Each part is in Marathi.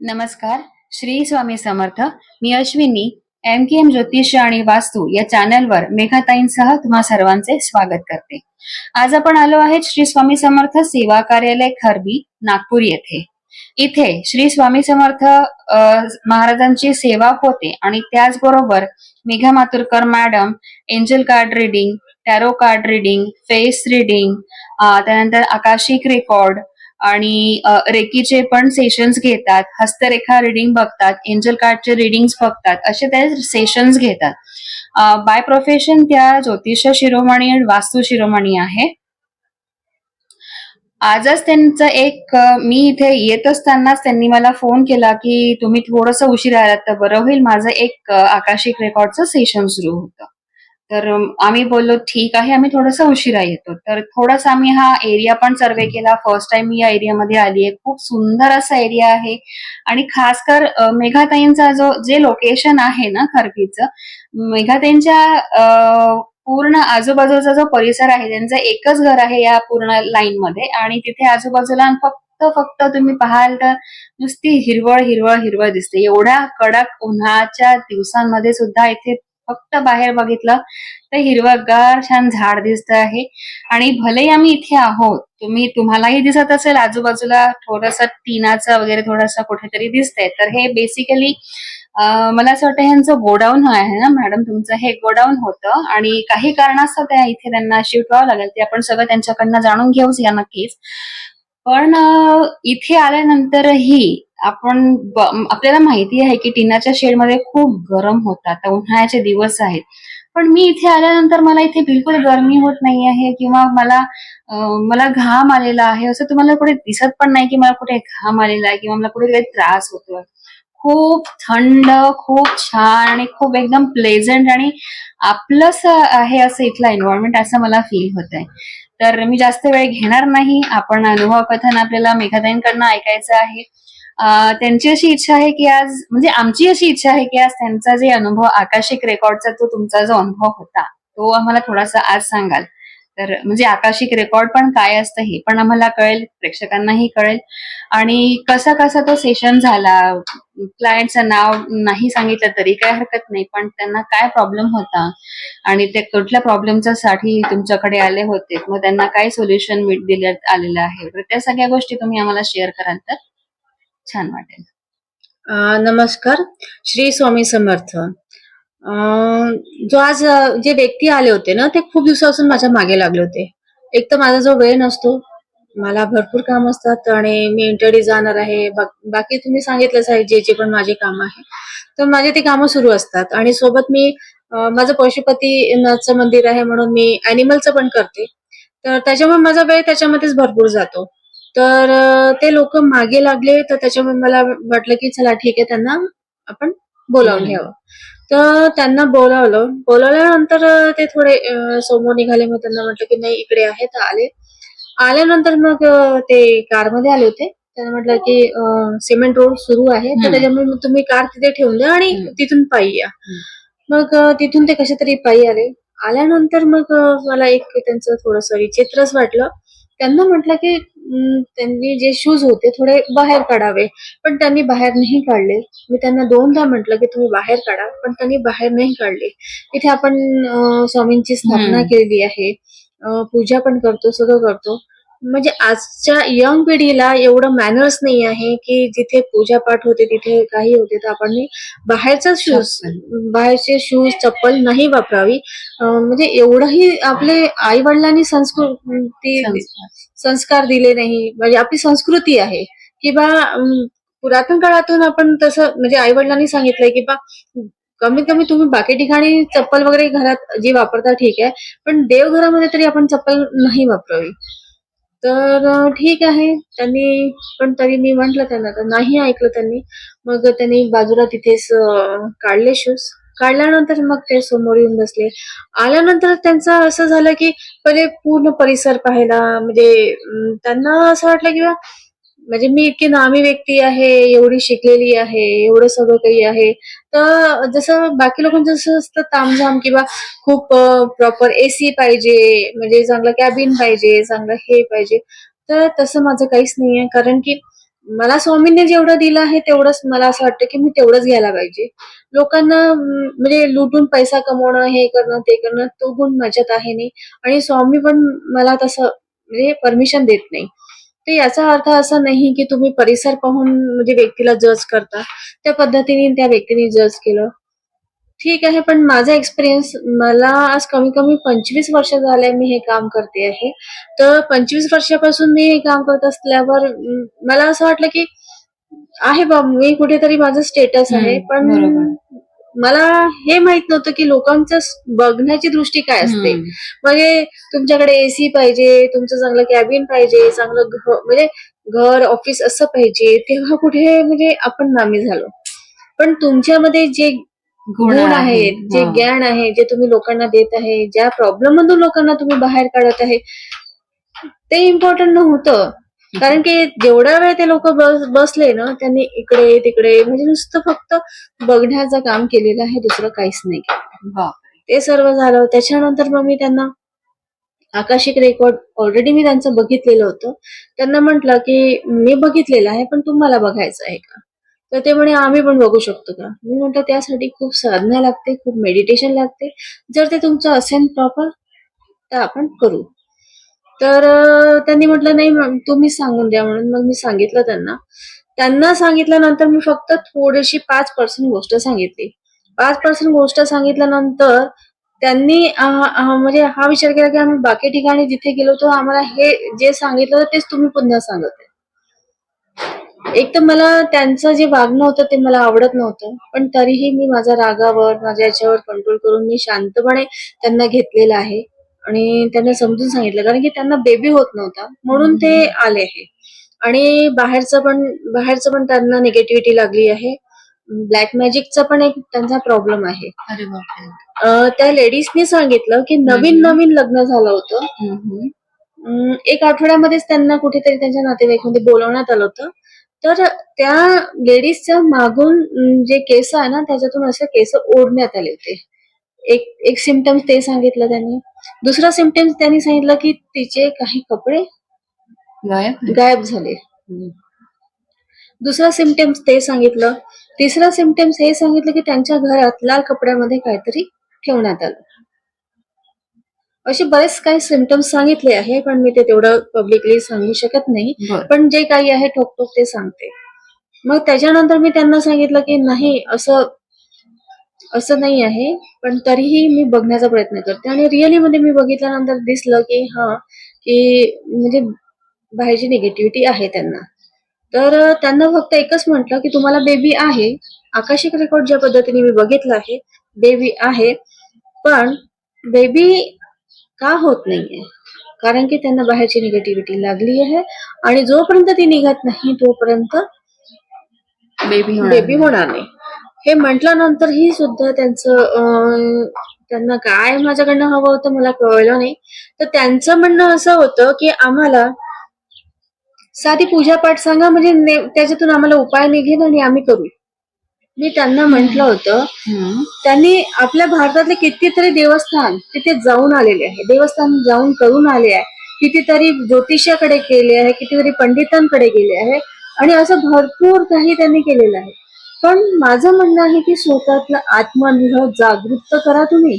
नमस्कार. श्री स्वामी समर्थ. मी अश्विनी. एम ज्योतिष आणि वास्तू या चॅनलवर मेघाताईंसह तुम्हा सर्वांचे स्वागत करते. आज आपण आलो आहे श्री स्वामी समर्थ सेवा कार्यालय खरबी नागपूर येथे. इथे श्री स्वामी समर्थ महाराजांची सेवा होते आणि त्याचबरोबर Megha Maturkar madam angel card reading, tarot card reading, face reading, त्यानंतर आकाशिक रेकॉर्ड आणि रेकीचे पण सेशन्स घेतात, हस्तरेखा रिडिंग बघतात, एंजल कार्डचे रिडिंग्स बघतात, असे ते सेशन्स घेतात. बाय प्रोफेशन त्या ज्योतिष शिरोमणी आणि वास्तू शिरोमणी आहे. आजच त्यांचं मी इथे येत असतानाच त्यांनी मला फोन केला की तुम्ही थोडस उशिरा आलात तर बरं होईल, माझं आकाशिक रेकॉर्डचं सेशन सुरू होतं. तर आम्ही बोललो ठीक आहे, आम्ही थोडस उशिरा येतो. तर थोडासा आम्ही हा एरिया पण सर्वे केला. फर्स्ट टाइम मी या एरियामध्ये आली आहे. खूप सुंदर असा एरिया आहे आणि खास कर मेघाताईंचा जे लोकेशन आहे ना खरबीचं, मेघाताईंच्या पूर्ण आजूबाजूचा जो परिसर आहे त्यांचं एकच घर आहे या पूर्ण लाईन मध्ये आणि तिथे आजूबाजूला फक्त तुम्ही पाहाल तर नुसती हिरवळ हिरवळ हिरवळ दिसते. एवढ्या कडक उन्हाच्या दिवसांमध्ये सुद्धा इथे फक्त बाहेर बघितलं तर हिरवगार छान झाड दिसत आहे. आणि भलेही आम्ही इथे आहोत, तुम्हालाही दिसत असेल आजूबाजूला थोडस टीनाचं वगैरे थोडस कुठेतरी दिसतंय, तर हे बेसिकली मला असं वाटतं ह्यांचं गोडाऊन आहे ना मॅडम, तुमचं हे गोडाऊन होतं आणि काही कारणास्तव त्या इथे त्यांना शिफ्ट व्हावं लागेल. ते आपण सगळं त्यांच्याकडनं जाणून घेऊच या नक्कीच. पण इथे आल्यानंतरही आपल्याला माहिती आहे की टीनाच्या शेडमध्ये खूप गरम होतं. आता उन्हाळ्याचे दिवस आहेत, पण मी इथे आल्यानंतर मला इथे बिलकुल गरमी होत नाही आहे किंवा मला घाम आलेला आहे असं तुम्हाला कुठे दिसत पण नाही की मला कुठे घाम आलेला आहे किंवा मला कुठे काही त्रास होतोय. खूप थंड, खूप छान आणि खूप एकदम प्लेझंट आणि आपलंच आहे असं इथलं एन्व्हायरमेंट असं मला फील होत आहे. तर मी जास्त वेळ घेणार नाही. आपण अनुभव कथन आपल्याला मेघाताईंकडनं ऐकायचं आहे. त्यांची अशी इच्छा आहे की आज, म्हणजे आमची अशी इच्छा आहे की आज त्यांचा जे अनुभव आकाशिक रेकॉर्डचा तुमचा जो अनुभव होता तो आम्हाला थोडासा आज सांगाल. तर म्हणजे आकाशिक रेकॉर्ड पण काय असतं हे पण आम्हाला कळेल, प्रेक्षकांनाही कळेल. आणि कसा कसा तो सेशन झाला, क्लायंटचं नाव नाही सांगितलं तरी काय हरकत नाही, पण त्यांना काय प्रॉब्लेम होता आणि ते कुठल्या प्रॉब्लेमच्या साठी तुमच्याकडे आले होते, मग त्यांना काय सोल्युशन देण्यात आलेलं आहे, तर त्या सगळ्या गोष्टी तुम्ही आम्हाला शेअर कराल तर छान वाटेल. नमस्कार. श्री स्वामी समर्थ. जो आज जे व्यक्ती आले होते ना, ते खूप दिवसापासून माझ्या मागे लागले होते. एक तर माझा जो वेळ नसतो, मला भरपूर काम असतात आणि मी इंटरव्ह्यू जाणार आहे. बाकी तुम्ही सांगितलंच आहे जे पण माझे काम आहे, तर माझे ते कामं सुरू असतात. आणि सोबत मी माझं पशुपतीनाथचं मंदिर आहे म्हणून मी अॅनिमलचं पण करते, तर त्याच्यामुळे माझा वेळ त्याच्यामध्येच भरपूर जातो. तर ते लोक मागे लागले, तर त्याच्यामुळे मला वाटलं की चला ठीक आहे, त्यांना आपण बोलावून घ्यावं. तर त्यांना बोलावल्यानंतर ते थोडे समोर निघाले. मग त्यांना म्हटलं की नाही इकडे आहे, तर आले. आल्यानंतर मग ते कारमध्ये आले होते. त्यांना म्हटलं की सिमेंट रोड सुरू आहे, तर त्याच्यामुळे तुम्ही कार तिथे ठेवून द्या आणि तिथून पायी या. मग तिथून ते कसे तरी पायी आले. आल्यानंतर मग मला एक त्यांचं थोडस विचित्रच वाटलं. त्यांना म्हटलं की त्यांनी जे शूज होते थोडे बाहेर काढावे, पण त्यांनी बाहेर नाही काढले. मी त्यांना दोनदा म्हटलं की तुम्ही बाहेर काढा, पण त्यांनी बाहेर नाही काढले. इथे आपण स्वामींची स्थापना केलेली आहे, पूजा पण करतो, सगळं करतो. म्हणजे आजच्या यंग पिढीला एवढं मॅनर्स नाही आहे की जिथे पूजा पाठ होते तिथे काही होते तर आपण बाहेरचे शूज चप्पल नाही वापरावी. म्हणजे एवढंही आपले आई वडिलांनी संस्कार दिले नाही. म्हणजे आपली संस्कृती आहे की बा पुरातन काळातून आपण तसं, म्हणजे आई वडिलांनी सांगितलंय की बा कमीत कमी तुम्ही बाकी ठिकाणी चप्पल वगैरे घरात जी वापरता ठीक आहे, पण देवघरामध्ये तरी आपण चप्पल नाही वापरावी. तर ठीक आहे, त्यांनी पण तरी मी म्हंटल त्यांना, तर नाही ऐकलं त्यांनी. मग त्यांनी बाजूला तिथेच काढले शूज. काढल्यानंतर मग ते समोर येऊन बसले. आल्यानंतर त्यांचं असं झालं की पहिले पूर्ण परिसर पाहायला, म्हणजे त्यांना असं वाटलं की म्हणजे मी इतकी नामी व्यक्ती आहे, एवढी शिकलेली आहे, एवढं सगळं काही आहे, तर जसं बाकी लोकांचं जसं असतं तामझाम किंवा खूप प्रॉपर एसी पाहिजे, म्हणजे चांगलं कॅबिन पाहिजे, चांगलं हे पाहिजे, तर तसं माझं काहीच नाहीये. कारण की मला स्वामींनी जेवढं दिलं आहे तेवढंच मला असं वाटतं की मी तेवढंच घ्यायला पाहिजे. लोकांना म्हणजे लुटून पैसा कमवणं, हे करणं, ते करणं, तो गुण माझ्यात आहे नाही. आणि स्वामी पण मला तसं म्हणजे परमिशन देत नाही. तर याचा अर्थ असा नाही की तुम्ही परिसर पाहून म्हणजे व्यक्तीला जज करता. त्या पद्धतीने त्या व्यक्तीने जज केलं. ठीक आहे, पण माझा एक्सपिरियन्स मला आज कमी कमी 25 वर्ष झाले मी हे काम करते आहे. तर 25 वर्षापासून मी हे काम करत असल्यावर मला असं वाटलं की आहे बा मी कुठेतरी माझं स्टेटस आहे. पण बरोबर. मला हे माहित नव्हतं की लोकांचं बघण्याची दृष्टी काय असते. म्हणजे तुमच्याकडे एसी पाहिजे, तुमचं चांगलं कॅबिन पाहिजे, चांगलं म्हणजे घर ऑफिस असं पाहिजे, तेव्हा कुठे म्हणजे आपण नामी झालो. पण तुमच्यामध्ये जे गुण गुण आहे. आहेत, जे हा. ज्ञान आहे, जे तुम्ही लोकांना देत आहे, ज्या प्रॉब्लेम मधून लोकांना तुम्ही बाहेर काढत आहे, ते इम्पॉर्टंट नव्हतं. कारण की जेवढा वेळ ते लोक बसले ना, त्यांनी इकडे तिकडे म्हणजे नुसतं फक्त बघण्याचं काम केलेलं आहे, दुसरं काहीच नाही केलं. बापरे. ते सर्व झालं. त्याच्यानंतर मग मी त्यांना आकाशिक रेकॉर्ड ऑलरेडी मी त्यांचं बघितलेलं होतं. त्यांना म्हटलं की मी बघितलेलं आहे, पण तुम्हाला बघायचं आहे का? तर ते म्हणे आम्ही पण बघू शकतो का? मी म्हटलं त्यासाठी खूप साधना लागते, खूप मेडिटेशन लागते. जर ते तुमचं असेल प्रॉपर तर आपण करू. तर त्यांनी म्हटलं नाही मॅम तुम्हीच सांगून द्या म्हणून. मग मी सांगितलं त्यांना. त्यांना सांगितल्यानंतर मी फक्त थोडीशी 5% गोष्ट सांगितली. 5% गोष्ट सांगितल्यानंतर त्यांनी म्हणजे हा विचार केला की आम्ही बाकी ठिकाणी जिथे गेलो होतो आम्हाला हे जे सांगितलं तेच तुम्ही पुन्हा सांगत आहे. एक तर मला त्यांचं जे वागणं होतं ते मला आवडत नव्हतं. पण तरीही मी माझ्या रागावर, माझ्या याच्यावर कंट्रोल करून मी शांतपणे त्यांना घेतलेलं आहे. आणि त्यांना समजून सांगितलं कारण की त्यांना बेबी होत नव्हता म्हणून ते आले आहे. आणि बाहेरचं पण त्यांना निगेटिव्हिटी लागली आहे. ब्लॅक मॅजिकचा पण एक त्यांचा प्रॉब्लेम आहे. अरे बापरे. त्या लेडीजनी सांगितलं की नवीन नवीन लग्न झालं होतं. एक आठवड्यामध्येच त्यांना कुठेतरी त्यांच्या नातेवाईकांमध्ये बोलवण्यात आलं होतं. तर त्या लेडीजच्या मागून जे केस आहे ना त्याच्यातून असे केस ओढण्यात आले होते. एक सिम्पटम्स ते सांगितलं त्यांनी. दुसरा सिम्पटम्स त्यांनी सांगितलं की तिचे काही कपडे गायब झाले. दुसरा सिम्पटम्स ते सांगितलं. तिसरा सिम्पटम्स हे सांगितलं की त्यांच्या घरात लाल कपड्यामध्ये काहीतरी ठेवण्यात आलं. असे बरेच काही सिम्पटम्स सांगितले आहे, पण मी ते तेवढं पब्लिकली सांगू शकत नाही. पण जे काही आहे ठोकठोक ते सांगते. मग त्याच्यानंतर मी त्यांना सांगितलं की नाही असं नाही आहे, पण तरीही मी बघण्याचा प्रयत्न करते. आणि रिअली मध्ये मी बघितल्यानंतर दिसलं की की म्हणजे बाहेरची निगेटिव्हिटी आहे त्यांना. तर त्यांना फक्त एकच म्हटलं की तुम्हाला बेबी आहे. आकाशिक रेकॉर्ड ज्या पद्धतीने मी बघितलं आहे, बेबी आहे. पण बेबी का होत नाहीये? कारण की त्यांना बाहेरची निगेटिव्हिटी लागली आहे आणि जोपर्यंत ती निघत नाही तोपर्यंत बेबी होणार नाही. हे म्हटल्यानंतर ही सुद्धा त्यांना काय माझ्याकडनं हवं होतं मला कळलं नाही. तर त्यांचं म्हणणं असं होतं की आम्हाला साधी पूजापाठ सांगा म्हणजे त्याच्यातून आम्हाला उपाय निघेल आणि आम्ही करू. मी त्यांना म्हटलं होतं त्यांनी आपल्या भारतातले कितीतरी देवस्थान तिथे जाऊन आलेले आहे. देवस्थान जाऊन करून आले आहे. कितीतरी ज्योतिषाकडे गेले आहे, कितीतरी पंडितांकडे गेले आहे आणि असं भरपूर काही त्यांनी केलेलं आहे. पण माझं म्हणणं आहे की स्वतःतलं आत्मनिर्भर जागृत करा तुम्ही.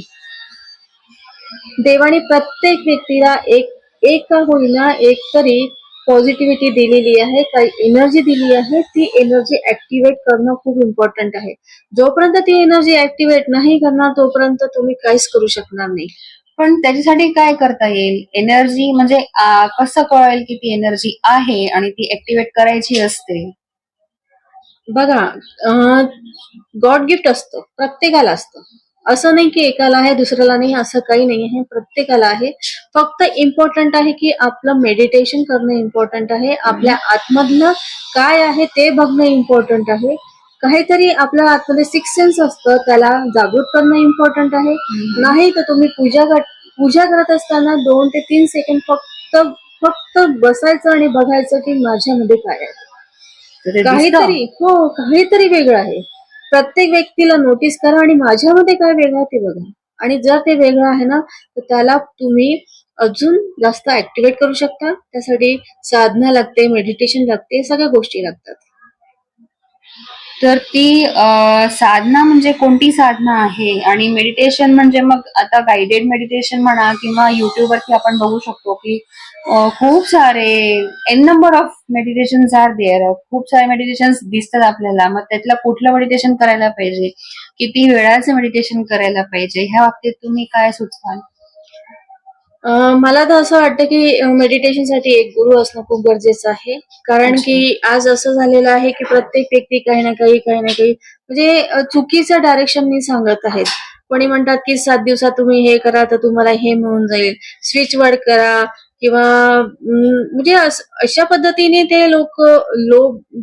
देवाने प्रत्येक व्यक्तीला एक का होईना एक तरी पॉझिटिव्हिटी दिलेली आहे, काही एनर्जी दिली आहे. ती एनर्जी ऍक्टिव्हेट करणं खूप इम्पॉर्टंट आहे. जोपर्यंत ती एनर्जी ऍक्टिव्हेट नाही करणार तोपर्यंत तुम्ही काहीच करू शकणार नाही. पण त्याच्यासाठी काय करता येईल? एनर्जी म्हणजे कसं कळेल की ती एनर्जी आहे आणि ती ऍक्टिव्हेट करायची असते? बघा गॉड गिफ्ट असतं, प्रत्येकाला असतं. असं नाही की एकाला आहे दुसऱ्याला नाही, असं काही नाही आहे. प्रत्येकाला आहे. फक्त इम्पॉर्टंट आहे की आपलं मेडिटेशन करणं इम्पॉर्टंट आहे. आपल्या आतमधलं काय आहे ते बघणं इम्पॉर्टंट आहे. काहीतरी आपल्या आतमध्ये सिक्स सेन्स असतं त्याला जागृत करणं इम्पॉर्टंट आहे. नाही तर तुम्ही पूजा करत असताना 2 ते 3 सेकंड फक्त बसायचं आणि बघायचं की माझ्यामध्ये काय आहे. काहीतरी वेगळं आहे. प्रत्येक व्यक्तीला नोटीस करा आणि माझ्यामध्ये काय वेगळं आहे ते बघा. आणि जर ते वेगळं आहे ना तर त्याला तुम्ही अजून जास्त ऍक्टिव्हेट करू शकता. त्यासाठी साधना लागते, मेडिटेशन लागते, सगळ्या गोष्टी लागतात. तर ती साधना म्हणजे कोणती साधना आहे आणि मेडिटेशन म्हणजे मग आता गाइडेड मेडिटेशन म्हणा किंवा युट्यूब वरती आपण बघू शकतो की खूप सारे an number of meditation are there. खूप सारे मेडिटेशन दिसतात आपल्याला. मग त्यातलं कुठलं मेडिटेशन करायला पाहिजे, किती वेळाचं मेडिटेशन करायला पाहिजे, ह्या बाबतीत तुम्ही काय सुचवाल? मला तर असं वाटतं की मेडिटेशनसाठी एक गुरु असणं खूप गरजेचं आहे. कारण अच्छा. की आज असं झालेलं आहे की प्रत्येक व्यक्ती काही ना काही म्हणजे चुकीचं डायरेक्शननी सांगत आहेत. कोणी म्हणतात की 7 दिवसात तुम्ही हे करा तर तुम्हाला हे मिळून जाईल. स्विच वर्ड करा किंवा म्हणजे अशा पद्धतीने ते लोक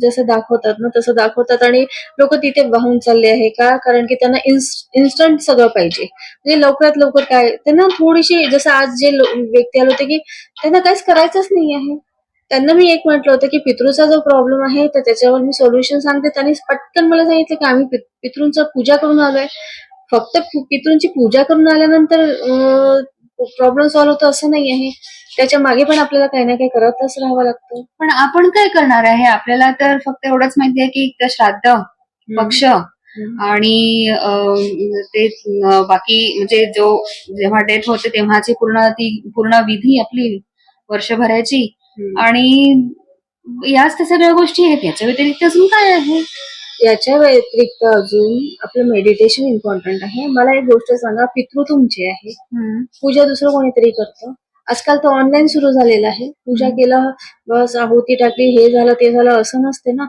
जसं दाखवतात ना तसं दाखवतात आणि लोकं तिथे वाहून चालले आहे. का? कारण की त्यांना इन्स्टंट सगळं पाहिजे. म्हणजे लवकरात लवकर काय त्यांना थोडीशी जसं आज जे व्यक्ती आले होते की त्यांना काहीच करायचंच नाही आहे. त्यांना मी एक म्हटलं होतं की पितृचा जो प्रॉब्लेम आहे तर त्याच्यावर मी सोल्युशन सांगते. त्यांनी पटकन मला सांगितलं की आम्ही पितृंचं पूजा करून आलोय. फक्त पितृंची पूजा करून आल्यानंतर प्रॉब्लेम सॉल्व्ह होतो असं नाही आहे. त्याच्या मागे पण आपल्याला काही ना काही करतच राहावं लागतं. पण आपण काय करणार आहे? आपल्याला तर फक्त एवढंच माहिती आहे की ते श्राद्ध, पक्ष आणि ते बाकी म्हणजे जेव्हा डेथ होते तेव्हाची ती पूर्ण विधी आपली वर्षभराची आणि याच त्या सगळ्या गोष्टी आहेत. याच्या व्यतिरिक्त अजून काय आहे? याच्या व्यतिरिक्त अजून आपलं मेडिटेशन इम्पॉर्टंट आहे. मला एक गोष्ट सांगा, पितृ तुमचे आहे. पूजा दुसरं कोणीतरी करतं. आजकाल तर ऑनलाईन सुरू झालेलं आहे. पूजा केलं, बस आहुती टाकली, हे झालं ते झालं असं नसते ना.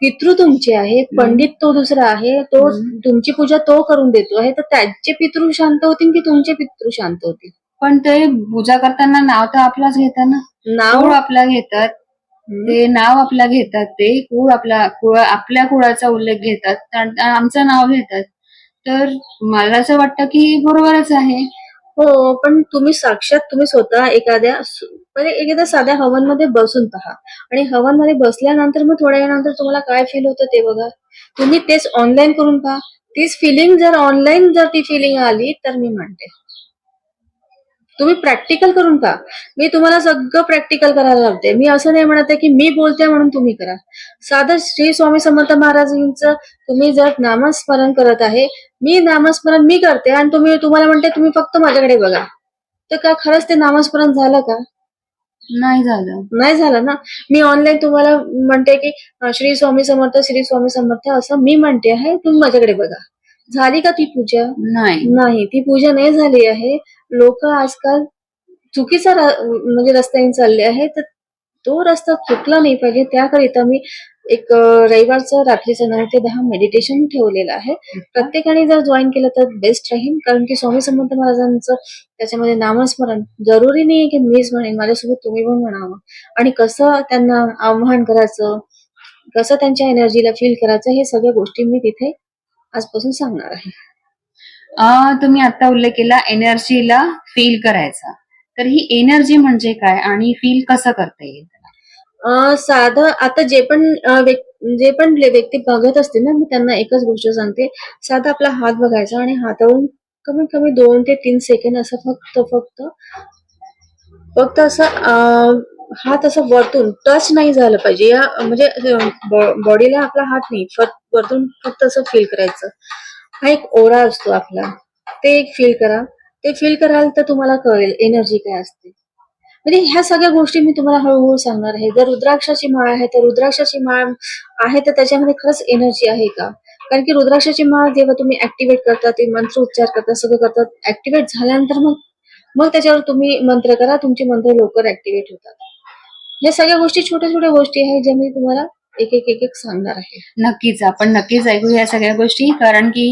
पितृ तुमचे आहे, पंडित तो दुसरा आहे. तो तुमची पूजा तो करून देतो आहे. तर त्याचे पितृ शांत होतील की तुमचे पितृ शांत होतील? पण ते पूजा करताना नाव तर आपलाच घेतात ना. नाव कुळ आपला घेतात. ते नाव आपला घेतात. ते आपल्या कुळाचा उल्लेख घेतात. आमचं नाव घेतात. तर मला असं वाटतं की बरोबरच आहे. हो, पण तुम्ही साक्षात तुम्ही स्वतः एखाद्या साध्या हवनमध्ये बसून पहा आणि हवनमध्ये बसल्यानंतर मग थोड्या वेळानंतर तुम्हाला काय फील होतं ते बघा. तुम्ही तेच ऑनलाईन करून पहा. तीच फिलिंग जर ऑनलाईन ती फिलिंग आली तर मी म्हणते. तुम्ही प्रॅक्टिकल करून पहा. मी तुम्हाला सगळं प्रॅक्टिकल करायला लावते. मी असं नाही म्हणत आहे की मी बोलते म्हणून तुम्ही करा. साधं श्री स्वामी समर्थ महाराजांचं तुम्ही जर नामस्मरण करत आहे, मी नामस्मरण मी करते आणि तुम्हाला म्हणते तुम्ही फक्त माझ्याकडे बघा. तर का खरंच ते नामस्मरण झालं का? नाही झालं. नाही झालं ना. मी ऑनलाईन तुम्हाला म्हणते की श्री स्वामी समर्थ, श्री स्वामी समर्थ असं मी म्हणते आहे, तुम्ही माझ्याकडे बघा. झाली का ती पूजा? नाही. नाही, ती पूजा नाही झाली आहे. लोक आजकाल चुकीचा म्हणजे रस्त्याने चालले आहे. तर तो रस्ता चुकला नाही पाहिजे त्याकरिता मी एक रविवारचं रात्रीचं 9 ते 10 मेडिटेशन ठेवलेलं आहे. प्रत्येकाने जर जॉईन केलं तर बेस्ट राहील. कारण की स्वामी समर्थ महाराजांचं त्याच्यामध्ये नामस्मरण जरुरी नाहीये की मीच म्हणेन, माझ्यासोबत तुम्ही पण म्हणावं. आणि कसं त्यांना आवाहन करायचं, कसं त्यांच्या एनर्जीला फील करायचं, हे सगळ्या गोष्टी मी तिथे आजपासून सांगणार आहे. तुम्ही आता उल्लेख केला एनर्जीला फील करायचा. तर ही एनर्जी म्हणजे काय आणि फील कसं करता येईल? साधं आता जे पण व्यक्ती बघत असतील ना, मी त्यांना एकच गोष्ट सांगते. साधा आपला हात बघायचा आणि हातावरून कमीत कमी 2 ते 3 सेकंद असं फक्त असं हात असं वरतून टच नाही झालं पाहिजे. या म्हणजे बॉडीला आपला हात नाही, वरतून फक्त असं फील करायचं. हा एक ओरा असतो आपला. ते एक फील करा. ते फील कराल तर तुम्हाला कळेल एनर्जी काय असते. म्हणजे ह्या सगळ्या गोष्टी मी तुम्हाला हळूहळू सांगणार आहे. जर रुद्राक्षाची माळ आहे तर रुद्राक्षाची माळ आहे तर त्याच्यामध्ये खरंच एनर्जी आहे का? कारण की रुद्राक्षाची माळ जेव्हा तुम्ही ऍक्टिव्हेट करता, ते मंत्र उच्चार करता, सगळं करतात. ऍक्टिव्हेट झाल्यानंतर मग त्याच्यावर तुम्ही मंत्र करा. तुमचे मंत्र लवकर ऍक्टिव्हेट होतात. या सगळ्या गोष्टी छोट्या छोट्या गोष्टी आहेत ज्या मी तुम्हाला एक सांगणार आहे. नक्कीच आपण नक्कीच ऐकू या सगळ्या गोष्टी. कारण की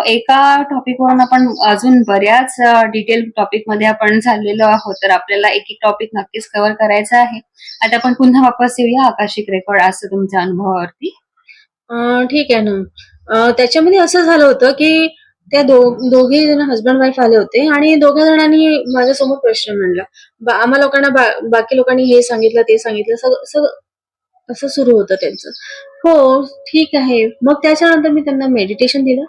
एका टॉपिकवरून आपण अजून बऱ्याच डिटेल टॉपिक मध्ये आपण झालेलो आहोत. तर आपल्याला एक एक टॉपिक नक्कीच कव्हर करायचा आहे. आता आपण पुन्हा वापस येऊया आकाशिक रेकॉर्ड असं तुमच्या अनुभवावरती. ठीक आहे ना. त्याच्यामध्ये असं झालं होतं की त्या दोघे जण हसबंड वाईफ आले होते आणि दोघा जणांनी माझ्यासमोर प्रश्न मांडला. आम्हा लोकांना बाकी लोकांनी हे सांगितलं ते सांगितलं सगळं असं सुरू होतं त्यांचं. हो ठीक आहे. मग त्याच्यानंतर मी त्यांना मेडिटेशन दिलं.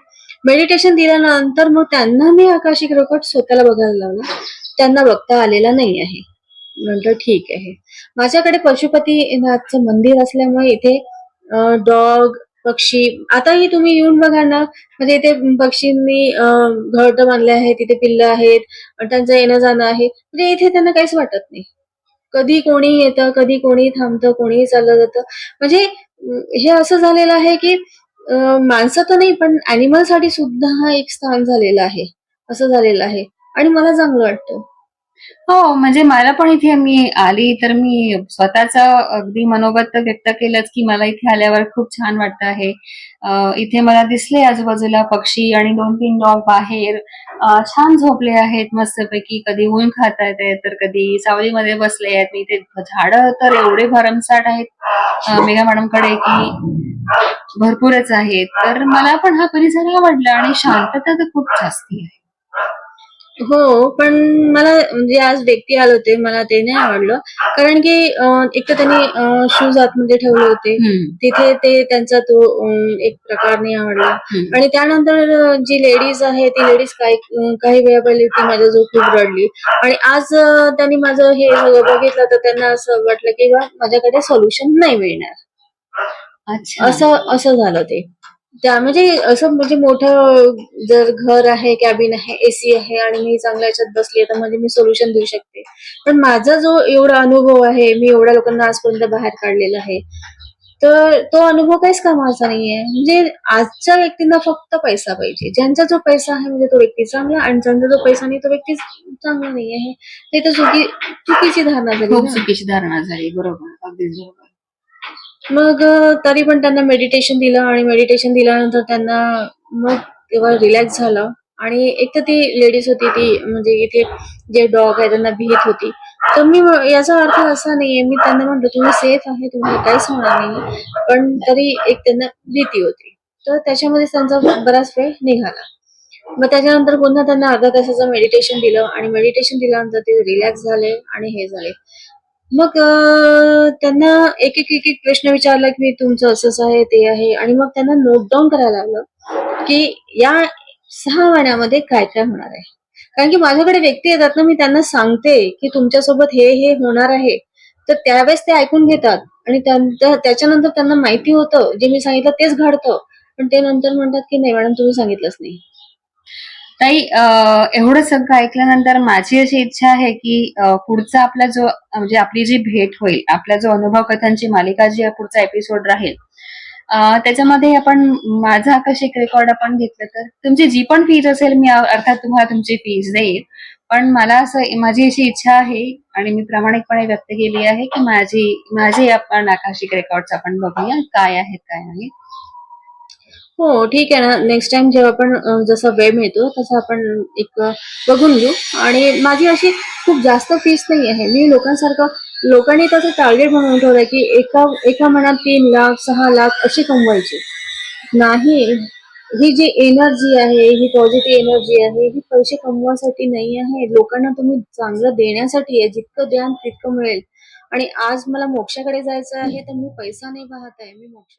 मेडिटेशन दिल्यानंतर मग त्यांना मी आकाशिक रेकॉर्ड स्वतःला बघायला लावला. त्यांना बघता आलेला नाही आहे. म्हटलं ठीक आहे. माझ्याकडे पशुपतीनाथचं मंदिर असल्यामुळे इथे डॉग, पक्षी आताही तुम्ही येऊन बघा ना, म्हणजे इथे पक्षींनी घरटं बांधले आहेत, तिथे पिल्लं आहेत, त्यांचं येणं-जाणं आहे. म्हणजे इथे त्यांना काहीच वाटत नाही. कधी कोणी येतं, कधी कोणी थांबतं, कोणीही चाललं जातं. म्हणजे हे असं झालेलं आहे, की माणसं तर नाही, पण ॲनिमलसाठी सुद्धा हा एक स्थान झालेलं आहे. असं झालेलं आहे आणि मला चांगलं वाटतं. हो, म्हणजे मला पण इथे मी आली तर मी स्वतःचं अगदी मनोगत तर व्यक्त केलंच, की मला इथे आल्यावर खूप छान वाटतं आहे. इथे मला दिसले आजूबाजूला पक्षी आणि 2-3 डॉग बाहेर छान झोपले आहेत मस्तपैकी. कधी ऊन खातायत तर कधी सावलीमध्ये बसले आहेत. इथे झाडं तर एवढे भरमसाठ आहेत मेघा मॅडमकडे, की भरपूरच आहेत. तर मला पण हा परिसर आवडला आणि शांतता तर खूप जास्ती आहे. हो, पण मला म्हणजे आज व्यक्ती आले होते, मला ते नाही आवडलं. कारण की एक तर त्यांनी शूज आतमध्ये ठेवले होते. तिथे ते त्यांचा तो एक प्रकार नाही आवडला आणि त्यानंतर जी लेडीज आहे, ती लेडीज काही वेळा पहिले ती माझ्याजवळ खूप रडली आणि आज त्यांनी माझं हे सगळं बघितलं, तर त्यांना असं वाटलं की बा माझ्याकडे सोल्युशन नाही मिळणार. अच्छा. असं असं झालं ते. त्या म्हणजे असं म्हणजे मोठं जर घर आहे, कॅबिन आहे, एसी आहे आणि मी चांगल्या ह्याच्यात बसलीये, तर म्हणजे मी सोल्युशन देऊ शकते. पण माझा जो एवढा अनुभव आहे, मी एवढ्या लोकांना आजपर्यंत बाहेर काढलेलं आहे, तर तो अनुभव काहीच कामाचा नाहीये. म्हणजे आजच्या व्यक्तींना फक्त पैसा पाहिजे. ज्यांचा जो पैसा आहे म्हणजे तो व्यक्ती चांगला आणि ज्यांचा जो पैसा नाही तो व्यक्ती चांगला नाही आहे. हे तर चुकीची धारणा झाली खूप ना. चुकीची धारणा झाली. बरोबर. अगदीच बरोबर. मग तरी पण त्यांना मेडिटेशन दिलं आणि मेडिटेशन दिल्यानंतर त्यांना मग तेव्हा रिलॅक्स झालं आणि एक तर ती लेडीज होती ती म्हणजे इथे जे डॉग आहे त्यांना भीत होती. तर याचा अर्थ असा नाहीये, मी त्यांना म्हटलं तुम्ही सेफ आहे, तुम्हाला काहीच होणार नाही. पण तरी एक त्यांना भीती होती. तर त्याच्यामध्ये त्यांचा बराच वेळ निघाला. मग त्याच्यानंतर पुन्हा त्यांना अर्ध्या तासाचं मेडिटेशन दिलं आणि मेडिटेशन दिल्यानंतर ते रिलॅक्स झाले आणि हे झाले. मग त्यांना एक प्रश्न विचारला, की तुमचं असं आहे, ते आहे आणि मग त्यांना नोट डाउन करायला लागलं, की या 6 महिन्यामध्ये काय-काय होणार आहे. कारण की माझ्याकडे व्यक्ती येतात ना, मी त्यांना सांगते, की तुमच्यासोबत हे होणार आहे. तर त्यावेळेस ते ऐकून घेतात आणि त्याच्यानंतर त्यांना माहिती होतं, जे मी सांगितलं तेच घडतं. पण ते नंतर म्हणतात, की "नाही मॅडम तुम्ही सांगितलंच नाही." ताई एवढं सगळं ऐकल्यानंतर माझी अशी इच्छा आहे, की पुढचा आपला जो म्हणजे आपली जी भेट होईल, आपला जो अनुभव कथांची मालिका जी पुढचा एपिसोड राहील, त्याच्यामध्ये आपण माझा आकर्षक रेकॉर्ड आपण घेतलं तर तुमची जी पण फीज असेल मी अर्थात तुम्हाला तुमची फीज देईल. पण मला असं माझी अशी इच्छा आहे आणि मी प्रामाणिकपणे व्यक्त केली आहे, की माझे आपण आकर्षक रेकॉर्ड्स आपण बघूया काय आहेत, काय नाही. हो, ठीक आहे ना. नेक्स्ट टाईम जेव्हा आपण जसा वेळ मिळतो तसं आपण एक बघून घेऊ आणि माझी अशी खूप जास्त फीस नाही आहे. मी लोकांनी त्याचं टार्गेट बनवून ठेवलंय, की एका महिन्यात 3,00,000 6,00,000 अशी कमवायची. नाही. ही जी एनर्जी आहे, ही पॉझिटिव्ह एनर्जी आहे, ही पैसे कमवासाठी नाही आहे. लोकांना तुम्ही चांगलं देण्यासाठी आहे. जितकं द्याल तितकं मिळेल आणि आज मला मोक्षाकडे जायचं आहे, तर मी पैसा नाही पाहत आहे. मी मोक्ष